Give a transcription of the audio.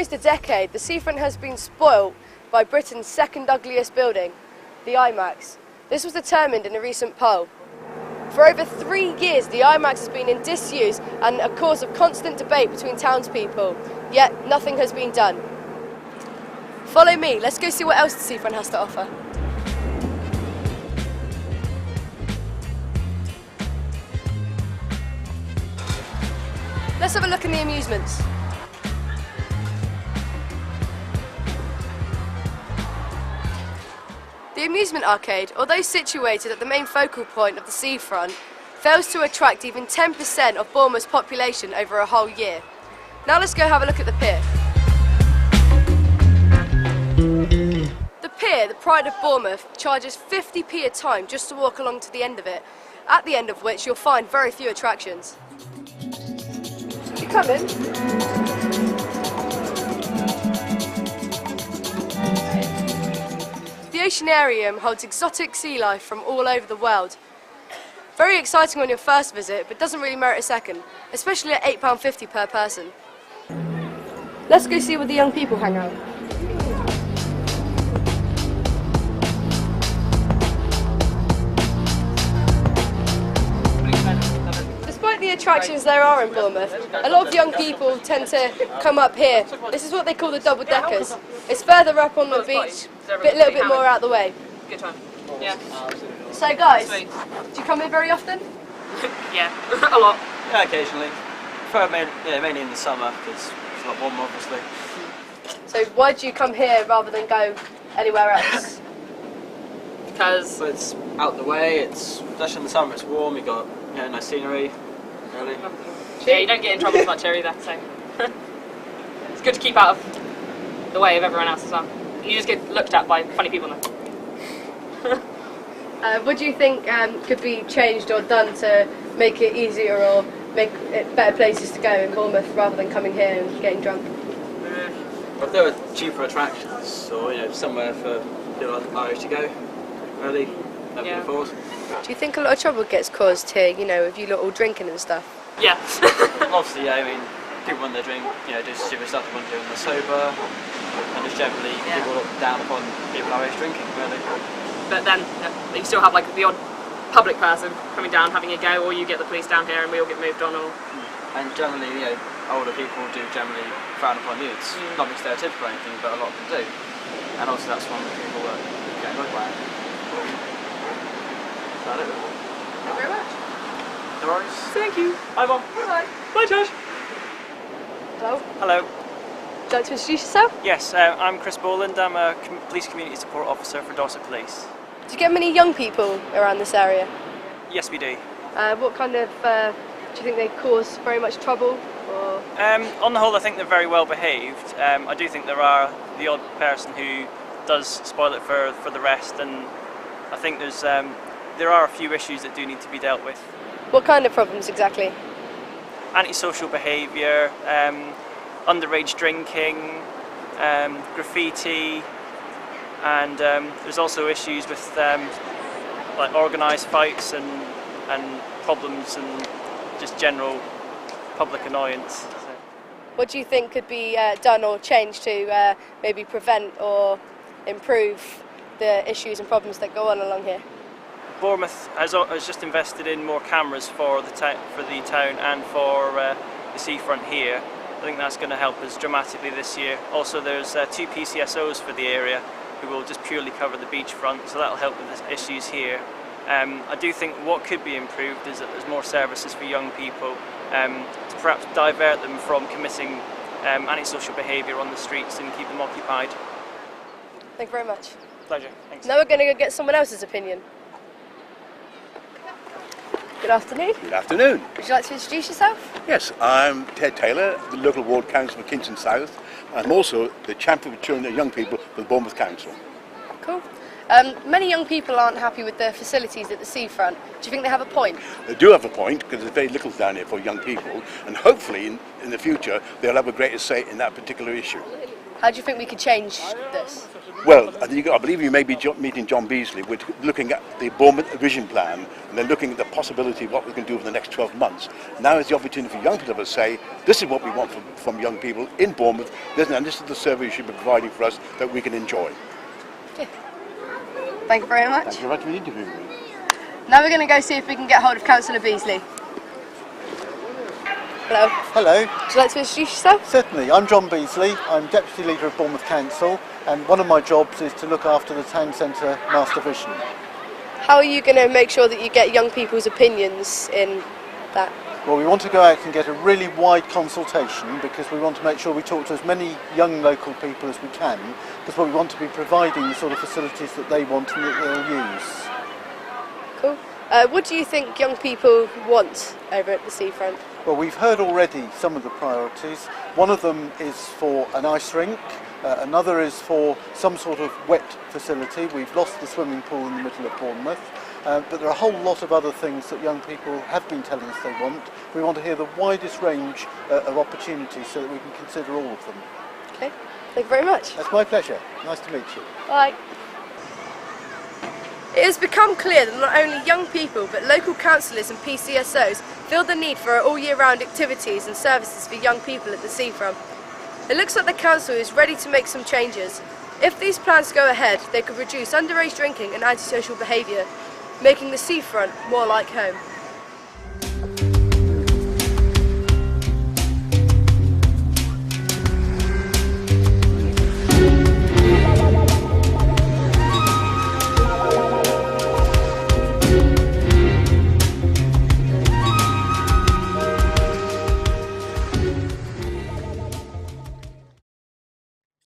almost a decade, the seafront has been spoilt by Britain's second ugliest building, the IMAX. This was determined in a recent poll. For over 3 years, the IMAX has been in disuse and a cause of constant debate between townspeople, yet nothing has been done. Follow me, let's go see what else the seafront has to offer. Let's have a look in the amusements. The amusement arcade, although situated at the main focal point of the seafront, fails to attract even 10% of Bournemouth's population over a whole year. Now let's go have a look at the pier. The pier, the pride of Bournemouth, charges 50p a time just to walk along to the end of it, at the end of which you'll find very few attractions. You come in. The Oceanarium holds exotic sea life from all over the world. Very exciting on your first visit, but doesn't really merit a second, especially at £8.50 per person. Let's go see where the young people hang out. Despite the attractions there are in Bournemouth, a lot of young people tend to come up here. This is what they call the double deckers. It's further up on the beach, a little bit more out the way. Good time. Yeah. So guys, Sweet. do you come here very often? Yeah, a lot. Yeah, occasionally. Mainly in the summer because it's a lot warmer, obviously. So why do you come here rather than go anywhere else? Because So it's out the way. It's especially in the summer. It's warm. You got nice scenery. Really. yeah, you don't get in trouble as much here either, so it's good to keep out of the way of everyone else as well. You just get looked at by funny people now. What do you think could be changed or done to make it easier or make it better places to go in Bournemouth rather than coming here and getting drunk? But if there were cheaper attractions or somewhere for people like our age to go, really, that Yeah. can afford. Do you think a lot of trouble gets caused here, with you lot all drinking and stuff? Yeah. Obviously, yeah. I mean, people when they drink, do stupid stuff when they're sober, and just generally people look down upon people our age drinking, really. But then you still have like the odd public person coming down having a go, or you get the police down here and we all get moved on. Or And generally, older people do generally frown upon youths. Not being stereotypical or anything, but a lot of them do. And also that's one of the people that get annoyed by it. Is that it? Thank you very much. No worries. thank you. Bye, Mom. Bye. Bye, Josh. Hello. Hello. Would you like to introduce yourself? Yes, I'm Chris Boland. I'm a police community support officer for Dorset Police. Do you get many young people around this area? Yes, we do. What kind of, do you think they cause very much trouble? Or? On the whole, I think they're very well behaved. I do think there are the odd person who does spoil it for the rest, and I think there are a few issues that do need to be dealt with. What kind of problems exactly? Antisocial behaviour, underage drinking, graffiti, and there's also issues with like organised fights and problems and just general public annoyance. So. What do you think could be done or changed to maybe prevent or improve the issues and problems that go on along here? Bournemouth has just invested in more cameras for the town and for the seafront here. I think that's going to help us dramatically this year. Also, there's 2 PCSOs for the area who will just purely cover the beachfront, so that'll help with the issues here. I do think what could be improved is that there's more services for young people to perhaps divert them from committing antisocial behaviour on the streets and keep them occupied. Thank you very much. Pleasure. Thanks. Now we're going to go get someone else's opinion. Good afternoon. Good afternoon. Would you like to introduce yourself? Yes, I'm Ted Taylor, the local ward councillor for Kingston South. I'm also the champion for children and young people for the Bournemouth Council. Cool. Many young people aren't happy with the facilities at the seafront. Do you think they have a point? They do have a point because there's very little down here for young people, and hopefully in the future they'll have a greater say in that particular issue. How do you think we could change this? Well, I believe you may be meeting John Beasley. We're looking at the Bournemouth vision plan, and they're looking at the possibility of what we can do over the next 12 months. Now is the opportunity for young people to say, this is what we want from young people in Bournemouth, and this is the service you should be providing for us that we can enjoy. Okay. Thank you very much. Thank you very much for the interview. Now we're going to go see if we can get hold of Councillor Beasley. Hello. Hello. Would you like to introduce yourself? Certainly, I'm John Beasley. I'm Deputy Leader of Bournemouth Council, and one of my jobs is to look after the Town Centre Master Vision. How are you going to make sure that you get young people's opinions in that? Well, we want to go out and get a really wide consultation because we want to make sure we talk to as many young local people as we can, because we want to be providing the sort of facilities that they want and that they'll use. Cool. What do you think young people want over at the seafront? Well, we've heard already some of the priorities. One of them is for an ice rink, another is for some sort of wet facility. We've lost the swimming pool in the middle of Bournemouth, but there are a whole lot of other things that young people have been telling us they want. We want to hear the widest range of opportunities so that we can consider all of them. Okay, thank you very much. That's my pleasure. Nice to meet you. Bye. It has become clear that not only young people but local councillors and PCSOs feel the need for all year round activities and services for young people at the seafront. It looks like the council is ready to make some changes. If these plans go ahead, they could reduce underage drinking and antisocial behaviour, making the seafront more like home.